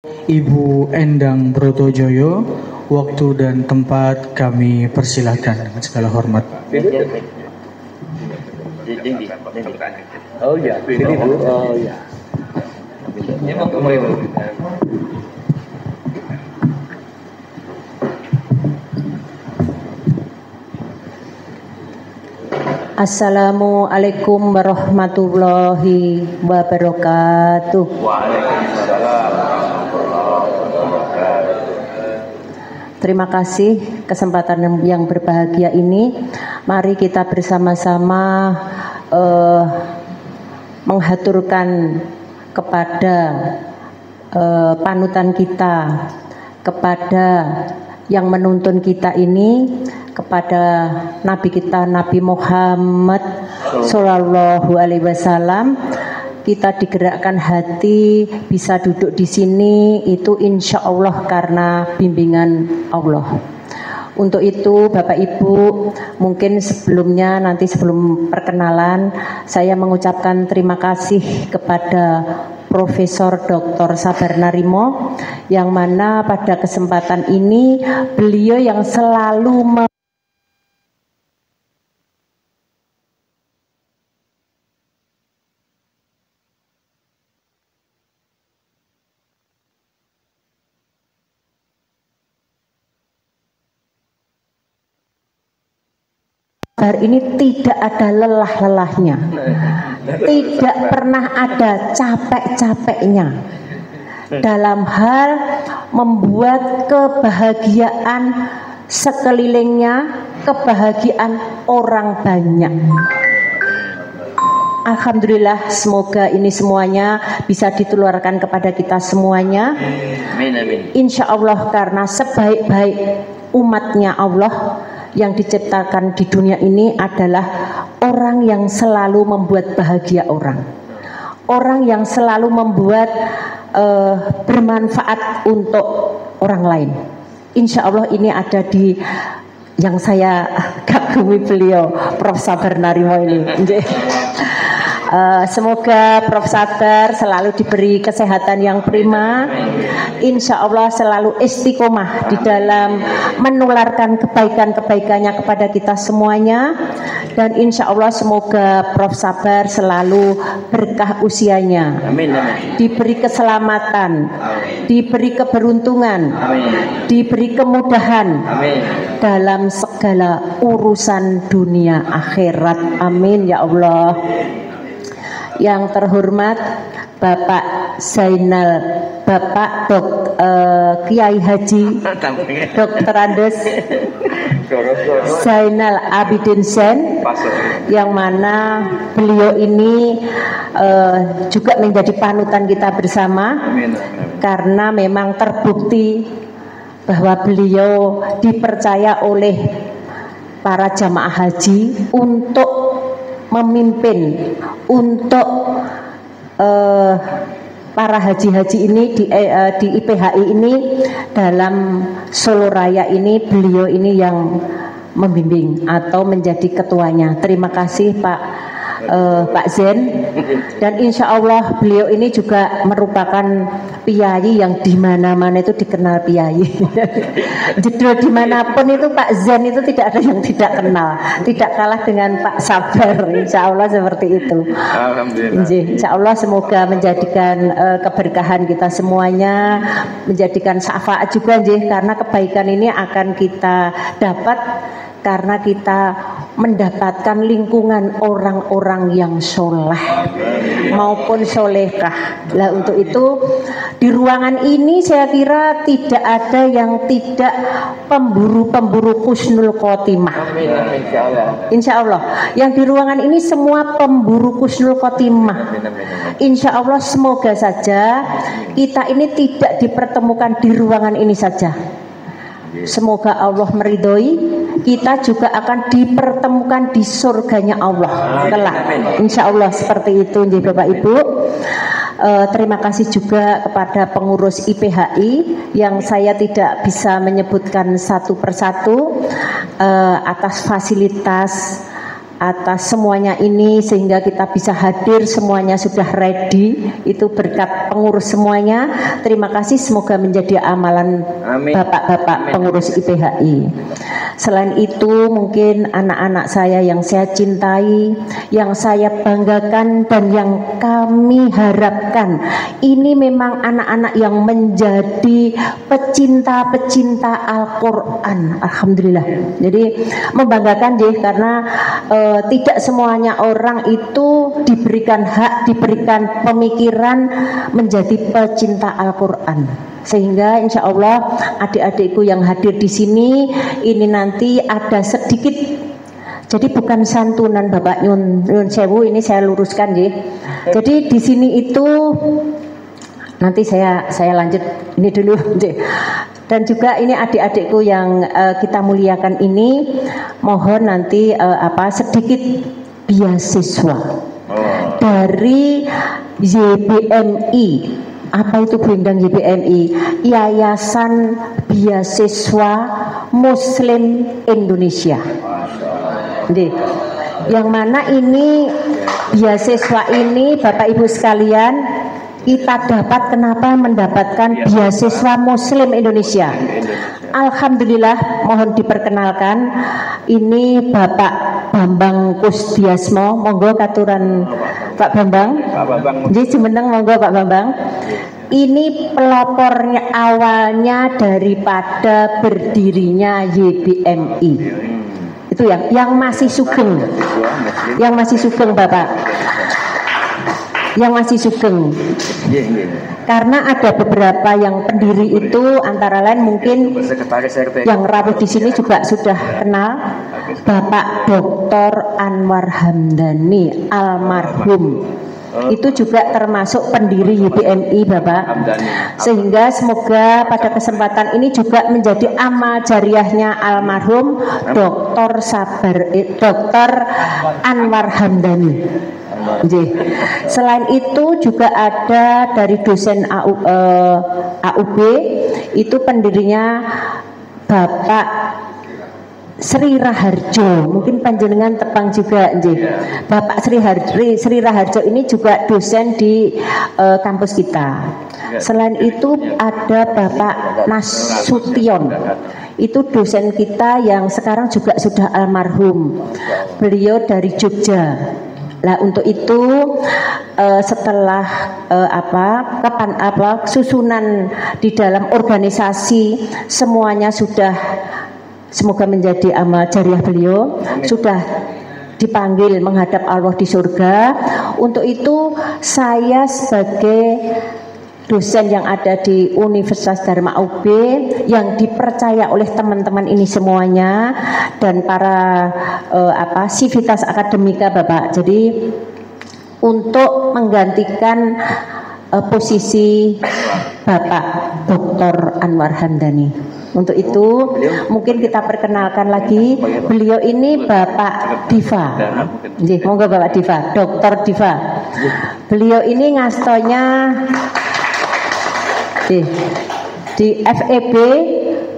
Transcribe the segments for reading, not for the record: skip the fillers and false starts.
Ibu Endang Brotojoyo, waktu dan tempat kami persilahkan dengan segala hormat. Oh ya, ini Bu. Oh ya. Assalamualaikum warahmatullahi wabarakatuh. Terima kasih kesempatan yang berbahagia ini. Mari kita bersama-sama menghaturkan kepada panutan kita, kepada yang menuntun kita ini, kepada Nabi kita Nabi Muhammad Sallallahu Alaihi Wasallam. Kita digerakkan hati bisa duduk di sini itu insya Allah karena bimbingan Allah. Untuk itu Bapak Ibu, mungkin sebelumnya nanti sebelum perkenalan saya mengucapkan terima kasih kepada Profesor Dr. Sabar Narimo yang mana pada kesempatan ini beliau yang selalu ini tidak ada lelah-lelahnya, tidak pernah ada capek-capeknya dalam hal membuat kebahagiaan sekelilingnya, kebahagiaan orang banyak. Alhamdulillah, semoga ini semuanya bisa ditularkan kepada kita semuanya. Insya Allah karena sebaik-baik umatnya Allah yang diciptakan di dunia ini adalah orang yang selalu membuat bahagia orang yang selalu membuat bermanfaat untuk orang lain. Insya Allah ini ada di yang saya kagumi beliau, Prof. Sabar Narimo ini. Semoga Prof. Sabar selalu diberi kesehatan yang prima, insya Allah selalu istiqomah di dalam menularkan kebaikan-kebaikannya kepada kita semuanya, dan insya Allah semoga Prof. Sabar selalu berkah usianya, diberi keselamatan, diberi keberuntungan, diberi kemudahan dalam segala urusan dunia akhirat. Amin ya Allah. Yang terhormat Bapak Zainal, Bapak Kiai Haji Dr. Andes Zainal Abidin Sen, yang mana beliau ini juga menjadi panutan kita bersama, karena memang terbukti bahwa beliau dipercaya oleh para jamaah haji untuk memimpin, untuk para haji-haji ini di IPHI ini dalam Solo Raya ini, beliau ini yang membimbing atau menjadi ketuanya. Terima kasih Pak Zen, dan insya Allah beliau ini juga merupakan piyai yang di mana-mana itu dikenal piyai. Jedul dimanapun itu Pak Zen itu tidak ada yang tidak kenal, tidak kalah dengan Pak Sabar. Insya Allah seperti itu. Alhamdulillah. Insya Allah semoga menjadikan keberkahan kita semuanya, menjadikan syafaat juga, karena kebaikan ini akan kita dapat karena kita mendapatkan lingkungan orang-orang yang soleh maupun solehah. Lah untuk itu di ruangan ini saya kira tidak ada yang tidak pemburu-pemburu husnul khotimah. Insya Allah yang di ruangan ini semua pemburu husnul khotimah. Insya Allah semoga saja kita ini tidak dipertemukan di ruangan ini saja. Semoga Allah meridhoi, kita juga akan dipertemukan di surganya Allah kelak. Insya Allah seperti itu, Bapak Ibu. Terima kasih juga kepada pengurus IPHI yang saya tidak bisa menyebutkan satu persatu atas fasilitas atas semuanya ini sehingga kita bisa hadir, semuanya sudah ready, itu berkat pengurus semuanya. Terima kasih, semoga menjadi amalan bapak-bapak pengurus IPHI. Selain itu mungkin anak-anak saya yang saya cintai, yang saya banggakan dan yang kami harapkan, ini memang anak-anak yang menjadi pecinta-pecinta Al-Quran. Alhamdulillah. Jadi membanggakan deh, karena tidak semuanya orang itu diberikan hak, diberikan pemikiran menjadi pecinta Al-Quran. Sehingga insya Allah adik-adikku yang hadir di sini ini nanti ada sedikit, jadi bukan santunan Bapak Nyun Sewu, ini saya luruskan ya. Jadi di sini itu nanti saya lanjut ini dulu. Dan juga ini adik-adikku yang kita muliakan ini, mohon nanti sedikit beasiswa dari YBMI. Apa itu Bu Endang YBMI? Yayasan Beasiswa Muslim Indonesia. Yang mana ini beasiswa ini Bapak Ibu sekalian, kita dapat kenapa mendapatkan beasiswa Muslim Indonesia. Alhamdulillah, mohon diperkenalkan, ini Bapak Bambang Kusdiasmo, monggo katuran Pak Bambang. Jadi semeneng monggo Pak Bambang. Ini pelopornya awalnya daripada berdirinya YBMI. Itu yang masih sugeng. Yang masih sugeng Bapak. Yang masih sugeng. Karena ada beberapa yang pendiri itu, antara lain mungkin yang rawuh di sini juga sudah kenal Bapak Dr. Anwar Hamdani almarhum. Itu juga termasuk pendiri YBMI Bapak. Sehingga semoga pada kesempatan ini juga menjadi amal jariahnya almarhum Dr. Anwar Hamdani. Selain itu juga ada dari dosen AUB, itu pendirinya Bapak Sri Raharjo, mungkin panjenengan tepang juga, Bapak Sri Raharjo ini juga dosen di kampus kita. Selain itu ada Bapak Nasution, itu dosen kita yang sekarang juga sudah almarhum. Beliau dari Jogja. Nah untuk itu setelah susunan di dalam organisasi semuanya sudah, semoga menjadi amal jariah beliau, sudah dipanggil menghadap Allah di surga. Untuk itu saya sebagai dosen yang ada di Universitas Dharma UB yang dipercaya oleh teman-teman ini semuanya dan para sivitas akademika Bapak. Jadi untuk menggantikan posisi Bapak Dr. Anwar Hamdani. Untuk itu mungkin kita perkenalkan lagi, beliau ini Bapak Diva. Monggo Bapak Diva, Dr. Diva. Beliau ini ngastonya di FEB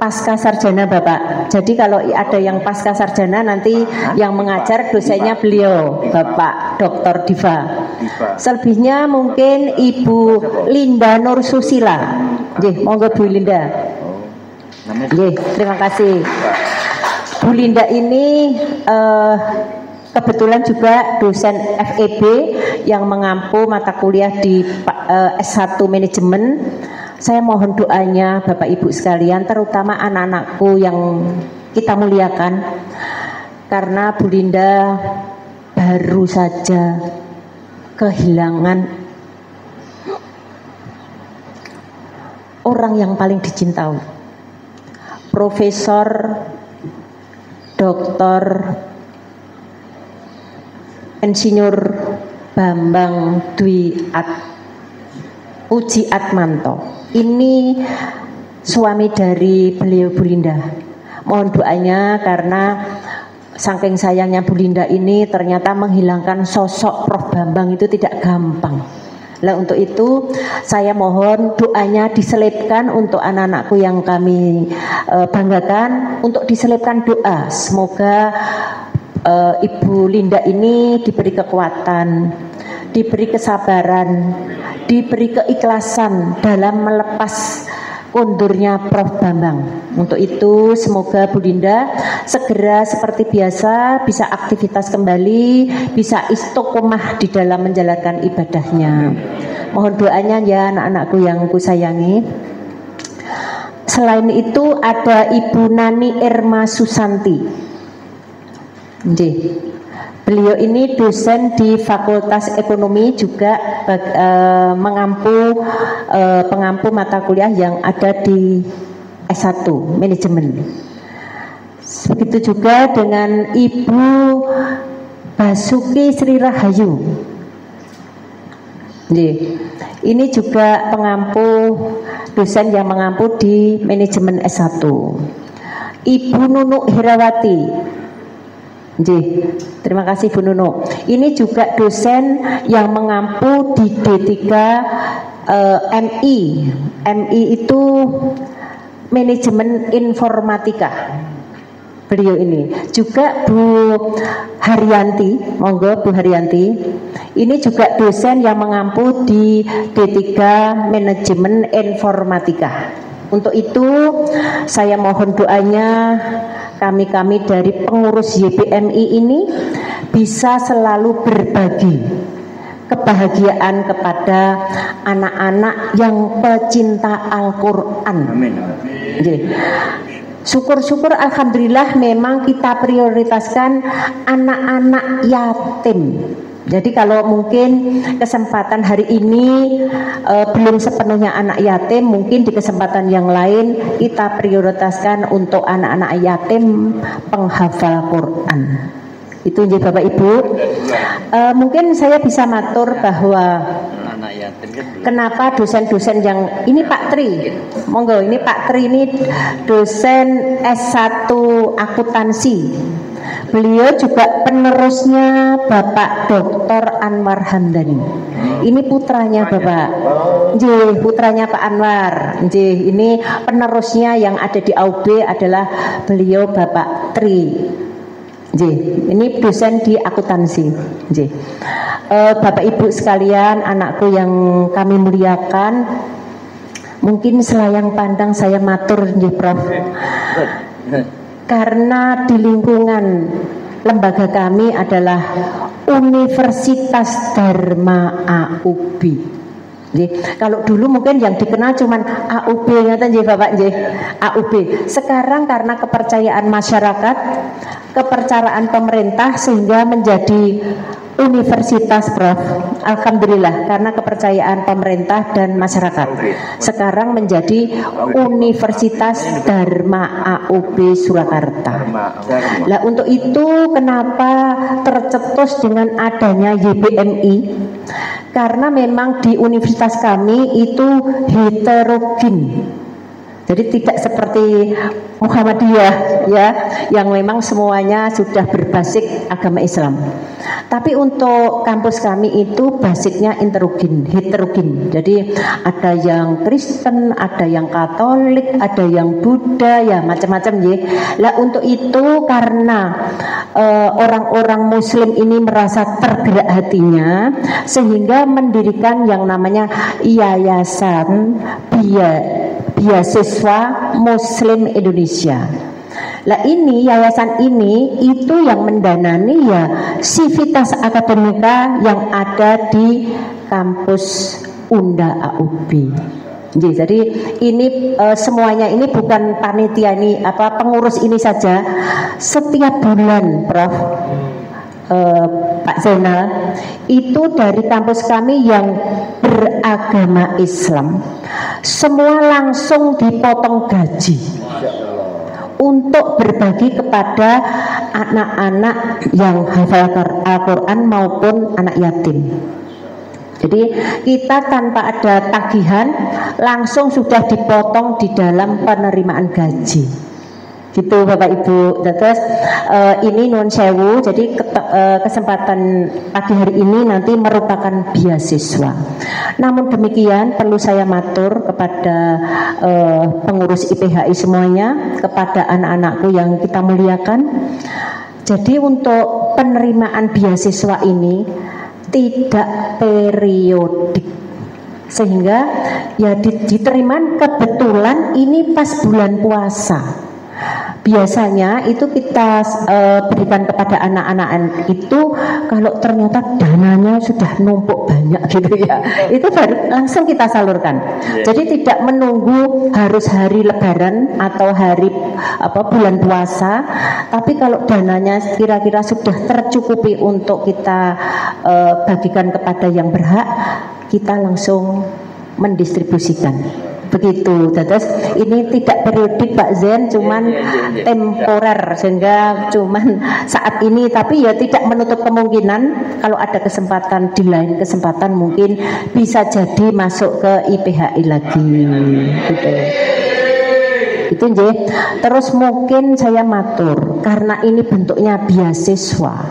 pasca sarjana Bapak. Jadi kalau ada yang pasca sarjana nanti yang mengajar dosennya beliau Bapak Dr. Diva. Selebihnya mungkin Ibu Linda Nur Susila. Monggo Bu Linda. Terima kasih. Bu Linda ini kebetulan juga dosen FEB yang mengampu mata kuliah di S1 Manajemen. Saya mohon doanya Bapak Ibu sekalian, terutama anak-anakku yang kita muliakan, karena Bu Linda baru saja kehilangan orang yang paling dicintai, Profesor Dr. Insinyur Bambang Dwi Uji Atmanto. Ini suami dari beliau Bu Linda. Mohon doanya karena saking sayangnya Bu Linda ini ternyata menghilangkan sosok Prof Bambang itu tidak gampang. Nah untuk itu saya mohon doanya diselipkan untuk anak-anakku yang kami banggakan, untuk diselipkan doa semoga Ibu Linda ini diberi kekuatan, diberi kesabaran, diberi keikhlasan dalam melepas kondurnya Prof. Bambang. Untuk itu semoga Bu Linda segera seperti biasa bisa aktivitas kembali, bisa istiqomah di dalam menjalankan ibadahnya. Mohon doanya ya anak-anakku yang kusayangi. Selain itu ada Ibu Nani Irma Susanti. Beliau ini dosen di Fakultas Ekonomi, juga pengampu mata kuliah yang ada di S1 Manajemen. Begitu juga dengan Ibu Basuki Sri Rahayu. Ini juga pengampu, dosen yang mengampu di Manajemen S1. Ibu Nunuk Herawati. Terima kasih Bu Nunu. Ini juga dosen yang mengampu di D3 MI. MI itu Manajemen Informatika. Beliau ini juga Bu Haryanti, monggo Bu Haryanti. Ini juga dosen yang mengampu di D3 Manajemen Informatika. Untuk itu saya mohon doanya kami dari pengurus YBMI ini bisa selalu berbagi kebahagiaan kepada anak-anak yang pecinta Al-Quran. Amin. Syukur-syukur alhamdulillah memang kita prioritaskan anak-anak yatim. Jadi kalau mungkin kesempatan hari ini belum sepenuhnya anak yatim, mungkin di kesempatan yang lain kita prioritaskan untuk anak-anak yatim penghafal Quran. Itu ya Bapak Ibu. Mungkin saya bisa matur bahwa kenapa dosen-dosen yang ini Pak Tri, monggo ini Pak Tri ini dosen S1 akuntansi. Beliau juga penerusnya Bapak Dr. Anwar Hamdani. Ini putranya Bapak. Putranya Pak Anwar. Ini penerusnya yang ada di AUB adalah beliau Bapak Tri. Ini dosen di akuntansi. Bapak Ibu sekalian, anakku yang kami muliakan, mungkin selayang pandang saya matur Prof. Karena di lingkungan lembaga kami adalah Universitas Dharma AUB. Kalau dulu mungkin yang dikenal cuman AUB, ngaten nggih Bapak nggih, AUB. Sekarang karena kepercayaan masyarakat, kepercayaan pemerintah sehingga menjadi universitas Prof. Alhamdulillah karena kepercayaan pemerintah dan masyarakat. Sekarang menjadi Universitas Dharma AUB Surakarta. Nah untuk itu kenapa tercetus dengan adanya YBMI? Karena memang di universitas kami itu heterogen. Jadi tidak seperti Muhammadiyah ya, yang memang semuanya sudah berbasis agama Islam. Tapi untuk kampus kami itu basicnya heterogen. Jadi ada yang Kristen, ada yang Katolik, ada yang Buddha, ya macam-macam ya. Lah untuk itu karena orang-orang Muslim ini merasa tergerak hatinya, sehingga mendirikan yang namanya Yayasan Beasiswa Muslim Indonesia. Lah ini yayasan ini itu yang mendanani ya Civitas Akademika yang ada di kampus Unda AUB. Jadi ini semuanya ini bukan panitia ini pengurus ini saja. Setiap bulan Prof Pak Zainal itu dari kampus kami yang beragama Islam semua langsung dipotong gaji untuk berbagi kepada anak-anak yang hafal Al-Quran maupun anak yatim. Jadi kita tanpa ada tagihan langsung sudah dipotong di dalam penerimaan gaji. Gitu Bapak Ibu. Terus ini nuwun sewu. Jadi kesempatan pagi hari ini nanti merupakan beasiswa. Namun demikian perlu saya matur kepada pengurus IPHI semuanya, kepada anak-anakku yang kita muliakan. Jadi untuk penerimaan beasiswa ini tidak periodik, sehingga ya diterima kebetulan ini pas bulan puasa. Biasanya itu kita berikan kepada anak-anak itu kalau ternyata dananya sudah numpuk banyak gitu ya, itu baru langsung kita salurkan. Jadi tidak menunggu harus hari Lebaran atau hari bulan puasa, tapi kalau dananya kira-kira sudah tercukupi untuk kita bagikan kepada yang berhak, kita langsung mendistribusikan. Begitu, terus ini tidak periodik Pak Zen, cuman temporer, sehingga cuman saat ini, tapi ya tidak menutup kemungkinan kalau ada kesempatan di lain kesempatan mungkin bisa jadi masuk ke IPHI lagi gitu. Itu nggih. Terus mungkin saya matur, karena ini bentuknya beasiswa,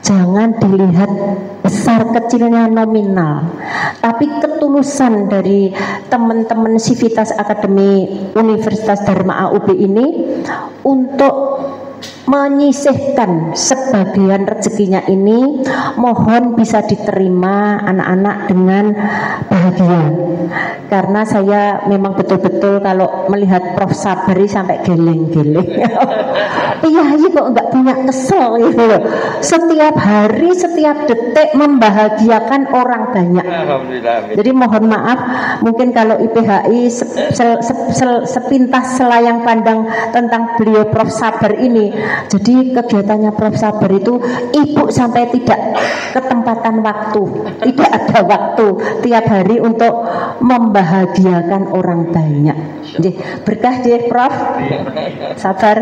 jangan dilihat besar kecilnya nominal, tapi ketulusan dari teman-teman Sivitas Akademi Universitas Dharma AUB ini untuk menyisihkan sebagian rezekinya ini, mohon bisa diterima anak-anak dengan bahagia. Karena saya memang betul-betul kalau melihat Prof. Sabari sampai geleng-geleng. Iya kok nggak punya kesel gitu loh. Setiap hari, setiap detik membahagiakan orang banyak. Jadi mohon maaf, mungkin kalau IPHI sepintas selayang pandang tentang beliau Prof. Sabar ini. Jadi kegiatannya Prof. Sabar itu ibu sampai tidak ketempatan waktu, tidak ada waktu tiap hari untuk membahagiakan orang banyak. Berkah deh Prof. Sabar.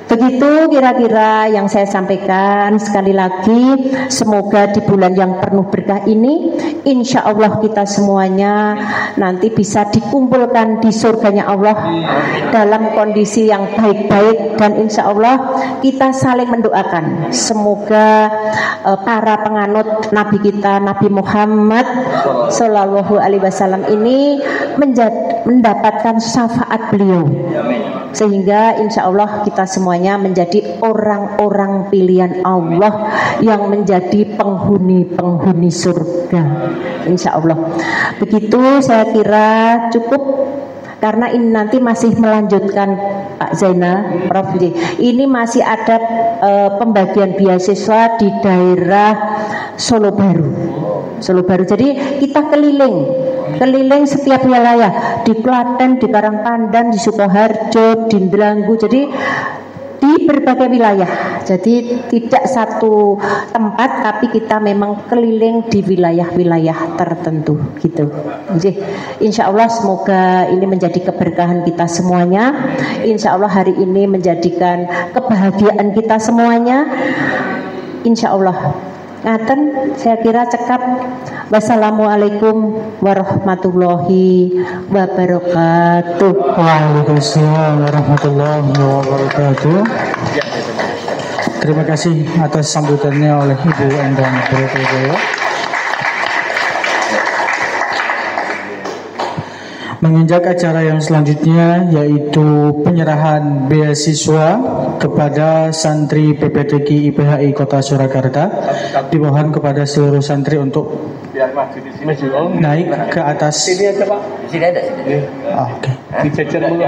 Begitu kira-kira yang saya sampaikan. Sekali lagi semoga di bulan yang penuh berkah ini, insya Allah kita semuanya nanti bisa dikumpulkan di surganya Allah dalam kondisi yang baik-baik, dan insya Allah kita saling mendoakan semoga para penganut Nabi kita Nabi Muhammad Shallallahu Alaihi Wasallam ini mendapatkan syafaat beliau, sehingga insya Allah kita semuanya menjadi orang-orang pilihan Allah yang menjadi penghuni-penghuni surga, insya Allah. Begitu saya kira cukup, karena ini nanti masih melanjutkan Pak Zainal, Prof. Ini masih ada pembagian beasiswa di daerah Solo Baru. Jadi kita keliling setiap wilayah, di Klaten, di Karangpandan, di Sukoharjo, di Ndrangu, jadi di berbagai wilayah. Jadi tidak satu tempat, tapi kita memang keliling di wilayah-wilayah tertentu gitu. Jadi insya Allah semoga ini menjadi keberkahan kita semuanya. Insya Allah hari ini menjadikan kebahagiaan kita semuanya. Insya Allah. Ngaten, saya kira cekap. Wassalamualaikum warahmatullahi wabarakatuh. Waalaikumsalam warahmatullahi wabarakatuh. Terima kasih atas sambutannya oleh Ibu Endang Brotojoyo. Menginjak acara yang selanjutnya, yaitu penyerahan beasiswa kepada santri PPTQ IPHI Kota Surakarta. Dimohon kepada seluruh santri untuk naik ke atas. Sini aja Pak. Sini ada. Oke. Dijajar dulu.